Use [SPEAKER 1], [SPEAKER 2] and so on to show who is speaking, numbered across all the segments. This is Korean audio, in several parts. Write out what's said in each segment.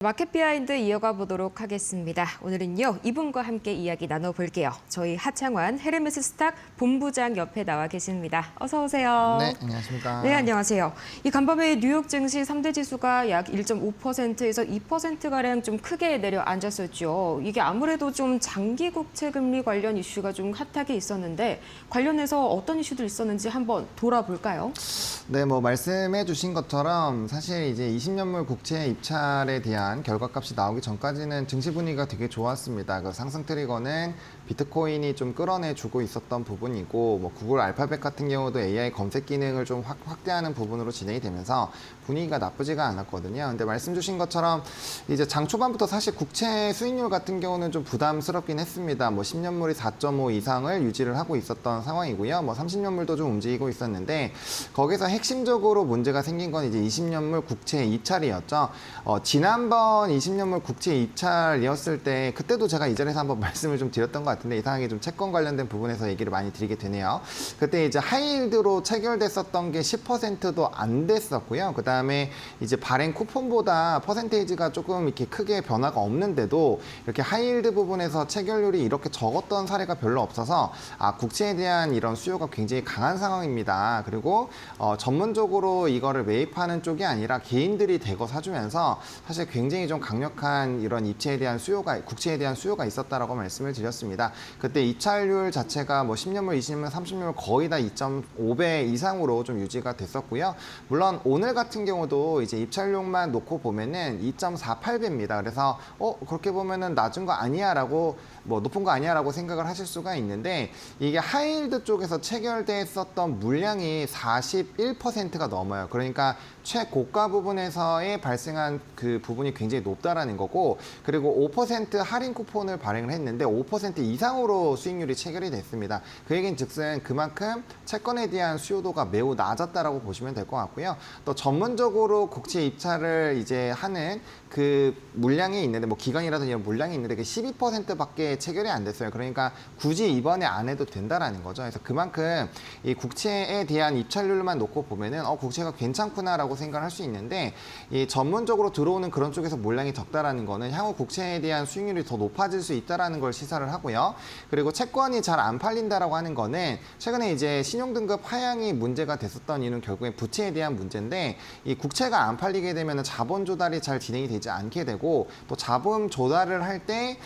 [SPEAKER 1] 마켓 비하인드 이어가 보도록 하겠습니다. 오늘은요, 이분과 함께 이야기 나눠볼게요. 저희 하창환 헤르메스 스탁 본부장 옆에 나와 계십니다. 어서 오세요.
[SPEAKER 2] 네, 안녕하십니까.
[SPEAKER 1] 네, 안녕하세요. 이 간밤에 뉴욕 증시 3대 지수가 약 1.5%에서 2%가량 좀 크게 내려앉았었죠. 이게 아무래도 좀 장기 국채 금리 관련 이슈가 좀 핫하게 있었는데 관련해서 어떤 이슈들 있었는지 한번 돌아볼까요?
[SPEAKER 2] 네, 말씀해 주신 것처럼 사실 이제 20년물 국채 입찰에 대한 결과값이 나오기 전까지는 증시 분위기가 되게 좋았습니다. 그 상승 트리거는 비트코인이 좀 끌어내주고 있었던 부분이고, 구글 알파벳 같은 경우도 AI 검색 기능을 좀 확대하는 부분으로 진행이 되면서 분위기가 나쁘지가 않았거든요. 근데 말씀 주신 것처럼 이제 장 초반부터 사실 국채 수익률 같은 경우는 좀 부담스럽긴 했습니다. 10년물이 4.5 이상을 유지를 하고 있었던 상황이고요. 30년물도 좀 움직이고 있었는데 거기서 핵심적으로 문제가 생긴 건 이제 20년물 국채 입찰이었죠. 지난번 20년물 국채 입찰이었을 때 그때도 제가 이 자리에서 한번 말씀을 좀 드렸던 것 같은데 이상하게 좀 채권 관련된 부분에서 얘기를 많이 드리게 되네요. 그때 이제 하이힐드로 체결됐었던 게 10%도 안 됐었고요. 그 다음에 이제 발행 쿠폰보다 퍼센테이지가 조금 이렇게 크게 변화가 없는데도 이렇게 하이힐드 부분에서 체결률이 이렇게 적었던 사례가 별로 없어서 국채에 대한 이런 수요가 굉장히 강한 상황입니다. 그리고 전문적으로 이거를 매입하는 쪽이 아니라 개인들이 대거 사주면서 사실 굉장히 좀 강력한 이런 입체에 대한 수요가, 국채에 대한 수요가 있었다라고 말씀을 드렸습니다. 그때 입찰률 자체가 10년물, 20년물, 30년물 거의 다 2.5배 이상으로 좀 유지가 됐었고요. 물론 오늘 같은 경우도 이제 입찰률만 놓고 보면은 2.48배입니다. 그래서 그렇게 보면은 낮은 거 아니야라고 높은 거 아니야라고 생각을 하실 수가 있는데 이게 하이힐드 쪽에서 체결됐었던 물량이 41%가 넘어요. 그러니까 최고가 부분에서의 발생한 그 부분이 굉장히 높다라는 거고, 그리고 5% 할인 쿠폰을 발행을 했는데 5% 이상으로 수익률이 체결이 됐습니다. 그 얘기는 즉슨 그만큼 채권에 대한 수요도가 매우 낮았다라고 보시면 될 것 같고요. 또 전문적으로 국채 입찰을 이제 하는 그 물량이 있는데 기간이라든지 이런 물량이 있는데 그 12%밖에 체결이 안 됐어요. 그러니까 굳이 이번에 안 해도 된다라는 거죠. 그래서 그만큼 이 국채에 대한 입찰률만 놓고 보면은 국채가 괜찮구나라고 생각을 할 수 있는데 이 전문적으로 들어오는 그런 쪽에서 물량이 적다라는 거는 향후 국채에 대한 수익률이 더 높아질 수 있다라는 걸 시사를 하고요. 그리고 채권이 잘 안 팔린다라고 하는 거는 최근에 이제 신용등급 하향이 문제가 됐었던 이유는 결국에 부채에 대한 문제인데 이 국채가 안 팔리게 되면 자본 조달이 잘 진행이 되지 않게 되고 또 자본 조달을 할 때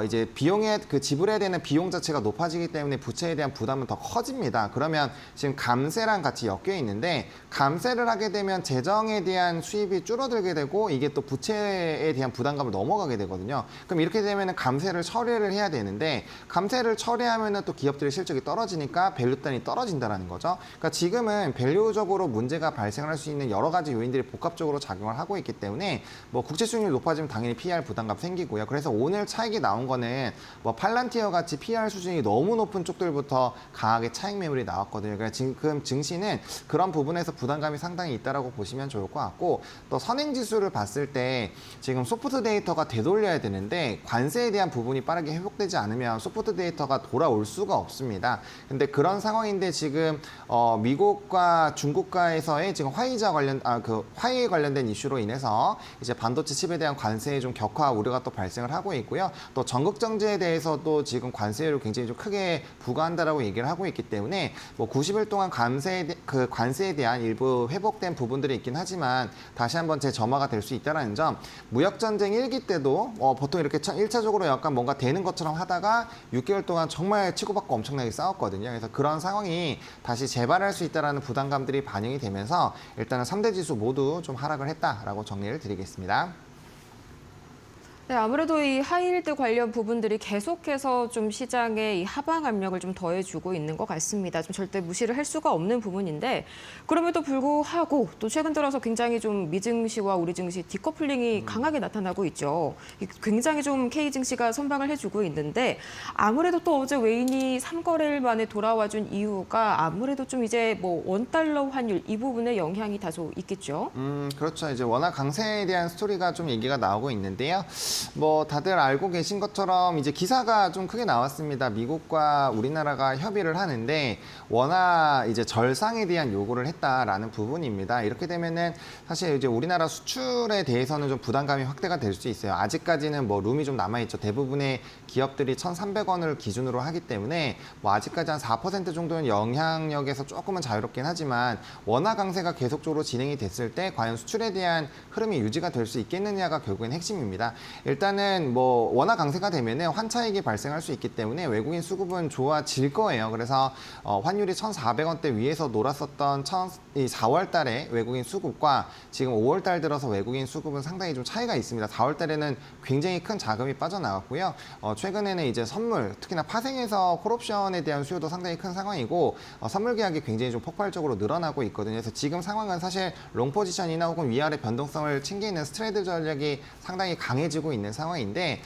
[SPEAKER 2] 이제 비용에 지불해야 되는 비용 자체가 높아지기 때문에 부채에 대한 부담은 더 커집니다. 그러면 지금 감세랑 같이 엮여 있는데 감세를 하게 되면 재정에 대한 수입이 줄어들게 되고 이게 또 부채에 대한 부담감을 넘어가게 되거든요. 그럼 이렇게 되면 감세를 처리를 해야 되는데 감세를 처리하면 또 기업들의 실적이 떨어지니까 밸류단이 떨어진다는 거죠. 그러니까 지금은 밸류적으로 문제가 발생할 수 있는 여러 가지 요인들이 복합적으로 작용을 하고 있기 때문에 국채 수익률이 높아지면 당연히 PR 부담감 생기고요. 그래서 오늘 차익이 나온 거는 팔란티어 같이 PR 수준이 너무 높은 쪽들부터 강하게 차익 매물이 나왔거든요. 그러니까 지금 증시는 그런 부분에서 부담감이 상당히 있다라고 보시면 좋을 것 같고 또 선행지수를 봤을 때 지금 소프트 데이터가 되돌려야 되는데 관세에 대한 부분이 빠르게 회복되지 않으면 소프트 데이터가 돌아올 수가 없습니다. 근데 그런 상황인데 지금 미국과 중국과에서의 지금 화웨이 관련된 이슈로 인해서 이제 반도체 칩에 대한 관세에 좀 격화 우려가 또 발생을 하고 있고요. 또 전극정제에 대해서도 지금 관세를 굉장히 좀 크게 부과한다라고 얘기를 하고 있기 때문에 90일 동안 관세에 대한 일부 회복된 부분들이 있긴 하지만 다시 한번 재점화가 될 수 있다는 점. 무역전쟁 1기 때도 보통 이렇게 1차적으로 약간 뭔가 되는 것처럼 하다가 6개월 동안 정말 치고받고 엄청나게 싸웠거든요. 그래서 그런 상황이 다시 재발할 수 있다는 부담감들이 반영이 되면서 일단은 3대 지수 모두 좀 하락을 했다라고 정리를 드리겠습니다.
[SPEAKER 1] 네, 아무래도 이 하이힐드 관련 부분들이 계속해서 좀 시장에 이 하방 압력을 좀 더해주고 있는 것 같습니다. 좀 절대 무시를 할 수가 없는 부분인데 그럼에도 불구하고 또 최근 들어서 굉장히 좀 미증시와 우리 증시 디커플링이 강하게 나타나고 있죠. 굉장히 좀 K증시가 선방을 해주고 있는데 아무래도 또 어제 외인이 3거래일 만에 돌아와준 이유가 아무래도 좀 이제 원달러 환율 이 부분에 영향이 다소 있겠죠.
[SPEAKER 2] 그렇죠. 이제 워낙 강세에 대한 스토리가 좀 얘기가 나오고 있는데요. 뭐 다들 알고 계신 것처럼 이제 기사가 좀 크게 나왔습니다. 미국과 우리나라가 협의를 하는데 원화 이제 절상에 대한 요구를 했다라는 부분입니다. 이렇게 되면은 사실 이제 우리나라 수출에 대해서는 좀 부담감이 확대가 될 수 있어요. 아직까지는 뭐 룸이 좀 남아 있죠. 대부분의 기업들이 1,300원을 기준으로 하기 때문에 뭐 아직까지 한 4% 정도는 영향력에서 조금은 자유롭긴 하지만 원화 강세가 계속적으로 진행이 됐을 때 과연 수출에 대한 흐름이 유지가 될 수 있겠느냐가 결국엔 핵심입니다. 일단은 뭐 원화 강세가 되면은 환차익이 발생할 수 있기 때문에 외국인 수급은 좋아질 거예요. 그래서 환율이 1,400원대 위에서 놀았었던 4월 달에 외국인 수급과 지금 5월 달 들어서 외국인 수급은 상당히 좀 차이가 있습니다. 4월 달에는 굉장히 큰 자금이 빠져나갔고요. 최근에는 이제 선물, 특히나 파생에서 콜옵션에 대한 수요도 상당히 큰 상황이고 선물 계약이 굉장히 좀 폭발적으로 늘어나고 있거든요. 그래서 지금 상황은 사실 롱 포지션이나 혹은 위아래 변동성을 챙기는 스트레이드 전략이 상당히 강해지고 있는 상황인데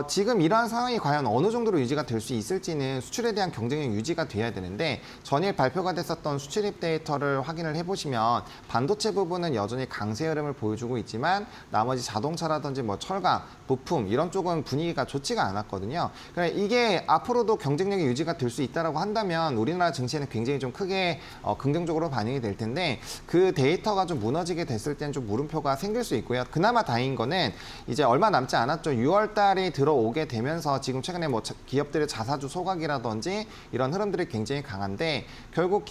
[SPEAKER 2] 지금 이러한 상황이 과연 어느 정도로 유지가 될 수 있을지는 수출에 대한 경쟁력 유지가 돼야 되는데 전일 발표가 됐었던 수출입 데이터를 확인을 해보시면 반도체 부분은 여전히 강세 흐름을 보여주고 있지만 나머지 자동차라든지 뭐 철강, 부품 이런 쪽은 분위기가 좋지가 않았거든요. 그러니까 이게 앞으로도 경쟁력이 유지가 될 수 있다라고 한다면 우리나라 증시에는 굉장히 좀 크게 긍정적으로 반영이 될 텐데 그 데이터가 좀 무너지게 됐을 때는 좀 물음표가 생길 수 있고요. 그나마 다행인 거는 이제 얼마 남지 않았죠. 6월 달이 들어오게 되면서 지금 최근에 뭐 기업들의 자사주 소각이라든지 이런 흐름들이 굉장히 강한데 결국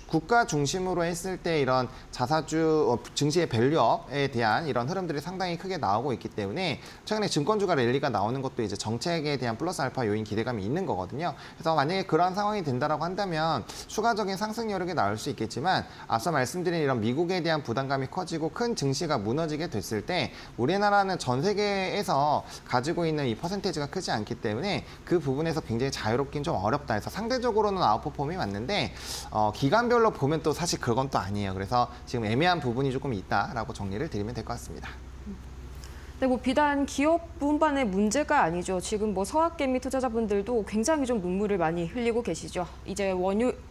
[SPEAKER 2] 국가 중심으로 했을 때 이런 자사주 증시의 밸류업에 대한 이런 흐름들이 상당히 크게 나오고 있기 때문에 최근에 증권주가 랠리가 나오는 것도 이제 정책에 대한 플러스 알파 요인 기대감이 있는 거거든요. 그래서 만약에 그런 상황이 된다라고 한다면 추가적인 상승 여력이 나올 수 있겠지만 앞서 말씀드린 이런 미국에 대한 부담감이 커지고 큰 증시가 무너지게 됐을 때 우리나라는 전 세계에서 가지고 있는 이 퍼센테이지가 크지 않기 때문에 그 부분에서 굉장히 자유롭긴 좀 어렵다 해서 상대적으로는 아웃퍼폼이 맞는데 기간별로 보면 또 사실 그건 또 아니에요. 그래서 지금 애매한 부분이 조금 있다라고 정리를 드리면 될 것 같습니다.
[SPEAKER 1] 네, 뭐 비단 기업뿐만의 문제가 아니죠. 지금 뭐 서학개미 투자자분들도 굉장히 좀 눈물을 많이 흘리고 계시죠. 이제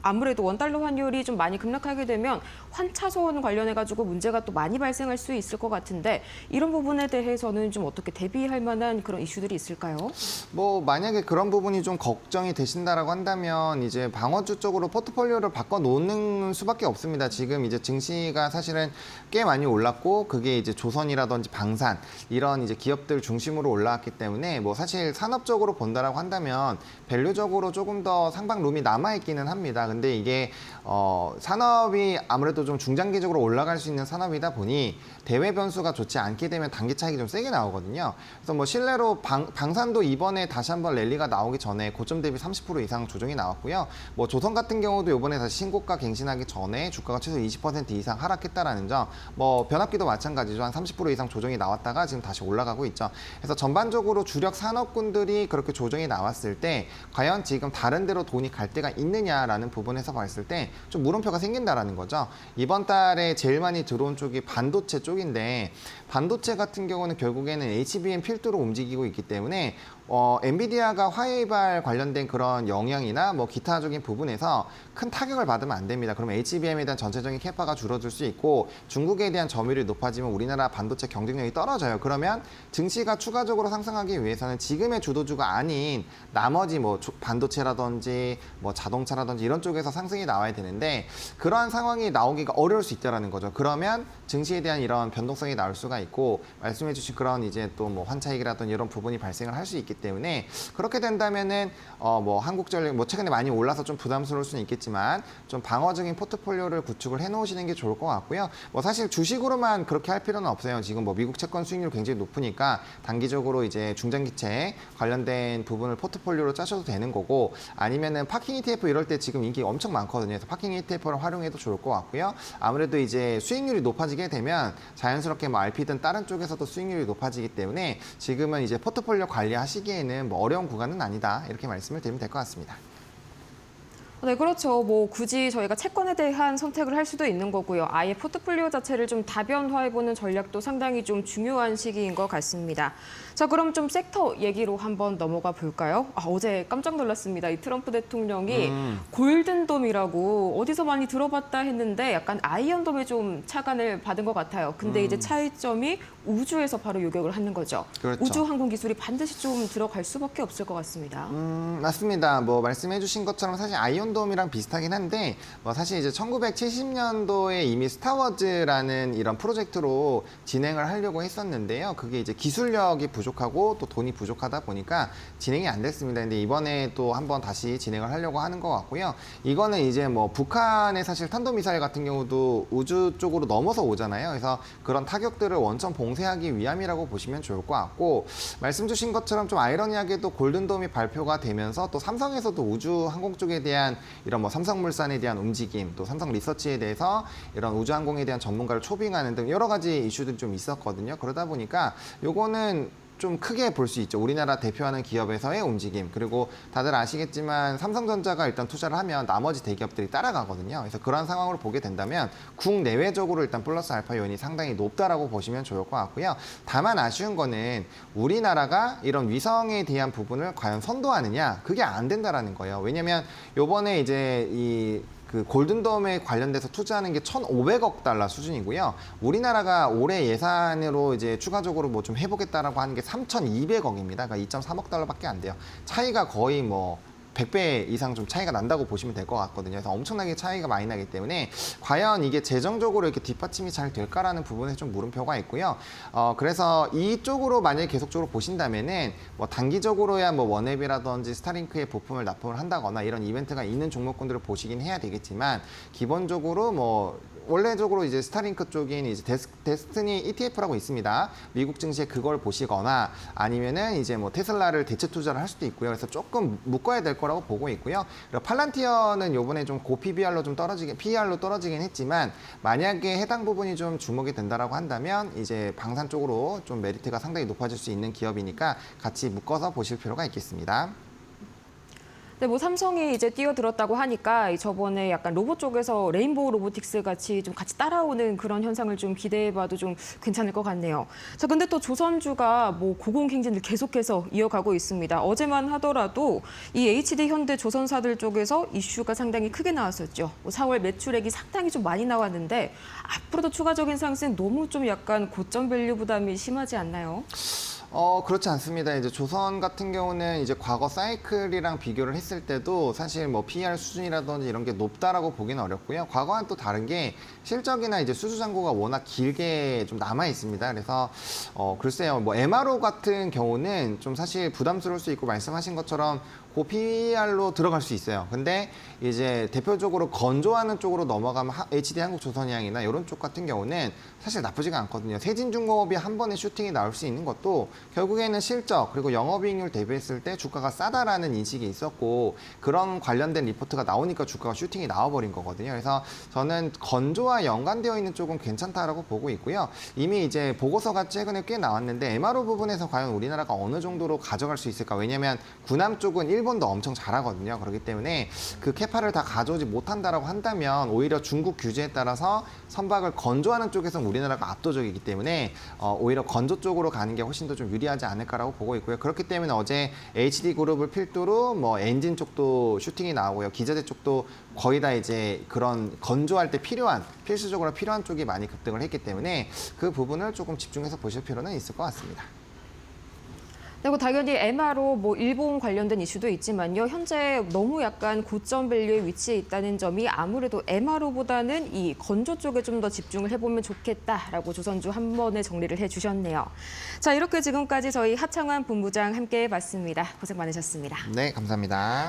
[SPEAKER 1] 아무래도 원달러 환율이 좀 많이 급락하게 되면 환차손 관련해가지고 문제가 또 많이 발생할 수 있을 것 같은데 이런 부분에 대해서는 좀 어떻게 대비할 만한 그런 이슈들이 있을까요?
[SPEAKER 2] 뭐 만약에 그런 부분이 좀 걱정이 되신다라고 한다면 이제 방어주 쪽으로 포트폴리오를 바꿔 놓는 수밖에 없습니다. 지금 이제 증시가 사실은 꽤 많이 올랐고 그게 이제 조선이라든지 방산 이런 이제 기업들 중심으로 올라왔기 때문에 뭐 사실 산업적으로 본다라고 한다면 밸류적으로 조금 더 상방 룸이 남아 있기는 합니다. 근데 이게 산업이 아무래도 좀 중장기적으로 올라갈 수 있는 산업이다 보니 대외 변수가 좋지 않게 되면 단기 차익이 좀 세게 나오거든요. 그래서 뭐 실내로 방산도 이번에 다시 한번 랠리가 나오기 전에 고점 대비 30% 이상 조정이 나왔고요. 뭐 조선 같은 경우도 이번에 다시 신고가 갱신하기 전에 주가가 최소 20% 이상 하락했다라는 점, 뭐 변압기도 마찬가지죠. 한 30% 이상 조정이 나왔다가 지금 다시 올라가고 있죠. 그래서 전반적으로 주력 산업군들이 그렇게 조정이 나왔을 때 과연 지금 다른 데로 돈이 갈 데가 있느냐라는 부분에서 봤을 때 좀 물음표가 생긴다라는 거죠. 이번 달에 제일 많이 들어온 쪽이 반도체 쪽인데 반도체 같은 경우는 결국에는 HBM 필두로 움직이고 있기 때문에 엔비디아가 화웨이발 관련된 그런 영향이나 뭐 기타적인 부분에서 큰 타격을 받으면 안 됩니다. 그러면 HBM에 대한 전체적인 캐파가 줄어들 수 있고 중국에 대한 점유율이 높아지면 우리나라 반도체 경쟁력이 떨어져요. 그러면 증시가 추가적으로 상승하기 위해서는 지금의 주도주가 아닌 나머지 뭐 반도체라든지 뭐 자동차라든지 이런 쪽에서 상승이 나와야 되는데 그러한 상황이 나오기가 어려울 수 있다라는 거죠. 그러면 증시에 대한 이런 변동성이 나올 수가 있고 말씀해 주신 그런 이제 또 뭐 환차익이라든지 이런 부분이 발생을 할 수 있기 때문에 그렇게 된다면은 뭐 한국전력 뭐 최근에 많이 올라서 좀 부담스러울 수는 있겠지만 좀 방어적인 포트폴리오를 구축을 해 놓으시는 게 좋을 것 같고요. 뭐 사실 주식으로만 그렇게 할 필요는 없어요. 지금 뭐 미국 채권 수익률 굉장히 높으니까 단기적으로 이제 중장기채 관련된 부분을 포트폴리오로 짜셔도 되는 거고 아니면은 파킹 ETF 이럴 때 지금 인기 엄청 많거든요. 그래서 파킹 ETF를 활용해도 좋을 것 같고요. 아무래도 이제 수익률이 높아지게 되면 자연스럽게 뭐 RP든 다른 쪽에서도 수익률이 높아지기 때문에 지금은 이제 포트폴리오 관리하시기에는 뭐 어려운 구간은 아니다. 이렇게 말씀을 드리면 될 것 같습니다.
[SPEAKER 1] 네, 그렇죠. 뭐 굳이 저희가 채권에 대한 선택을 할 수도 있는 거고요. 아예 포트폴리오 자체를 좀 다변화해보는 전략도 상당히 좀 중요한 시기인 것 같습니다. 자, 그럼 좀 섹터 얘기로 한번 넘어가 볼까요? 어제 깜짝 놀랐습니다. 이 트럼프 대통령이 골든돔이라고 어디서 많이 들어봤다 했는데 약간 아이언돔에 좀 착안을 받은 것 같아요. 근데 이제 차이점이 우주에서 바로 요격을 하는 거죠.
[SPEAKER 2] 그렇죠.
[SPEAKER 1] 우주 항공 기술이 반드시 좀 들어갈 수밖에 없을 것 같습니다.
[SPEAKER 2] 맞습니다. 뭐 말씀해주신 것처럼 사실 아이언돔이랑 비슷하긴 한데 뭐 사실 이제 1970년도에 이미 스타워즈라는 이런 프로젝트로 진행을 하려고 했었는데요. 그게 이제 기술력이 부족하고 또 돈이 부족하다 보니까 진행이 안 됐습니다. 근데 이번에 또 한번 다시 진행을 하려고 하는 것 같고요. 이거는 이제 뭐 북한의 사실 탄도미사일 같은 경우도 우주 쪽으로 넘어서 오잖아요. 그래서 그런 타격들을 원천 봉쇄하기 위함이라고 보시면 좋을 것 같고, 말씀 주신 것처럼 좀 아이러니하게도 골든돔이 발표가 되면서 또 삼성에서도 우주 항공 쪽에 대한 이런 뭐 삼성물산에 대한 움직임, 또 삼성 리서치에 대해서 이런 우주 항공에 대한 전문가를 초빙하는 등 여러 가지 이슈들이 좀 있었거든요. 그러다 보니까 요거는 좀 크게 볼 수 있죠. 우리나라 대표하는 기업에서의 움직임. 그리고 다들 아시겠지만 삼성전자가 일단 투자를 하면 나머지 대기업들이 따라가거든요. 그래서 그런 상황으로 보게 된다면 국내외적으로 일단 플러스 알파 요인이 상당히 높다라고 보시면 좋을 것 같고요. 다만 아쉬운 거는 우리나라가 이런 위성에 대한 부분을 과연 선도하느냐, 그게 안 된다라는 거예요. 왜냐면 요번에 이제 그 골든돔에 관련돼서 투자하는 게 1,500억 달러 수준이고요. 우리나라가 올해 예산으로 이제 추가적으로 뭐 좀 해보겠다라고 하는 게 3,200억입니다. 그러니까 2.3억 달러밖에 안 돼요. 차이가 거의 뭐 100배 이상 좀 차이가 난다고 보시면 될 것 같거든요. 그래서 엄청나게 차이가 많이 나기 때문에 과연 이게 재정적으로 이렇게 뒷받침이 잘 될까라는 부분에 좀 물음표가 있고요. 그래서 이쪽으로 만약에 계속적으로 보신다면은 뭐 단기적으로야 뭐 원앱이라든지 스타링크에 부품을 납품을 한다거나 이런 이벤트가 있는 종목군들을 보시긴 해야 되겠지만, 기본적으로 뭐 원래적으로 이제 스타링크 쪽인 이제 데스티니 ETF라고 있습니다. 미국 증시에 그걸 보시거나 아니면은 이제 뭐 테슬라를 대체 투자를 할 수도 있고요. 그래서 조금 묶어야 될 거라고 보고 있고요. 그리고 팔란티어는 요번에 좀 고 PBR로 좀 PER로 떨어지긴 했지만, 만약에 해당 부분이 좀 주목이 된다라고 한다면 이제 방산 쪽으로 좀 메리트가 상당히 높아질 수 있는 기업이니까 같이 묶어서 보실 필요가 있겠습니다.
[SPEAKER 1] 네, 뭐 삼성이 이제 뛰어들었다고 하니까 저번에 약간 로봇 쪽에서 레인보우 로보틱스 같이 좀 같이 따라오는 그런 현상을 좀 기대해봐도 좀 괜찮을 것 같네요. 자, 근데 또 조선주가 뭐 고공행진을 계속해서 이어가고 있습니다. 어제만 하더라도 이 HD 현대 조선사들 쪽에서 이슈가 상당히 크게 나왔었죠. 4월 매출액이 상당히 좀 많이 나왔는데 앞으로도 추가적인 상승 너무 좀 약간 고점 밸류 부담이 심하지 않나요?
[SPEAKER 2] 그렇지 않습니다. 이제 조선 같은 경우는 이제 과거 사이클이랑 비교를 했을 때도 사실 뭐 PER 수준이라든지 이런 게 높다라고 보기는 어렵고요. 과거와는 또 다른 게 실적이나 이제 수주 잔고가 워낙 길게 좀 남아 있습니다. 그래서 글쎄요, 뭐 MRO 같은 경우는 좀 사실 부담스러울 수 있고, 말씀하신 것처럼 고 PER로 들어갈 수 있어요. 근데 이제 대표적으로 건조하는 쪽으로 넘어가면 HD 한국조선해양이나 이런 쪽 같은 경우는 사실 나쁘지가 않거든요. 세진중공업이 한 번에 슈팅이 나올 수 있는 것도 결국에는 실적 그리고 영업이익률 대비했을 때 주가가 싸다라는 인식이 있었고, 그런 관련된 리포트가 나오니까 주가가 슈팅이 나와버린 거거든요. 그래서 저는 건조와 연관되어 있는 쪽은 괜찮다라고 보고 있고요. 이미 이제 보고서가 최근에 꽤 나왔는데 MRO 부분에서 과연 우리나라가 어느 정도로 가져갈 수 있을까? 왜냐하면 군함 쪽은 일본도 엄청 잘하거든요. 그렇기 때문에 그 캐파를 다 가져오지 못한다라고 한다면 오히려 중국 규제에 따라서 선박을 건조하는 쪽에서 우리나라가 압도적이기 때문에 오히려 건조 쪽으로 가는 게 훨씬 더 좀 유리하지 않을까라고 보고 있고요. 그렇기 때문에 어제 HD그룹을 필두로 뭐 엔진 쪽도 슈팅이 나오고요. 기자재 쪽도 거의 다 이제 그런 건조할 때 필수적으로 필요한 쪽이 많이 급등을 했기 때문에 그 부분을 조금 집중해서 보실 필요는 있을 것 같습니다.
[SPEAKER 1] 그리고 당연히 MRO 뭐 일본 관련된 이슈도 있지만요. 현재 너무 약간 고점 밸류에 위치해 있다는 점이 아무래도 MRO보다는 이 건조 쪽에 좀 더 집중을 해보면 좋겠다라고 조선주 한 번에 정리를 해주셨네요. 자, 이렇게 지금까지 저희 하창환 본부장 함께 해봤습니다. 고생 많으셨습니다.
[SPEAKER 2] 네, 감사합니다.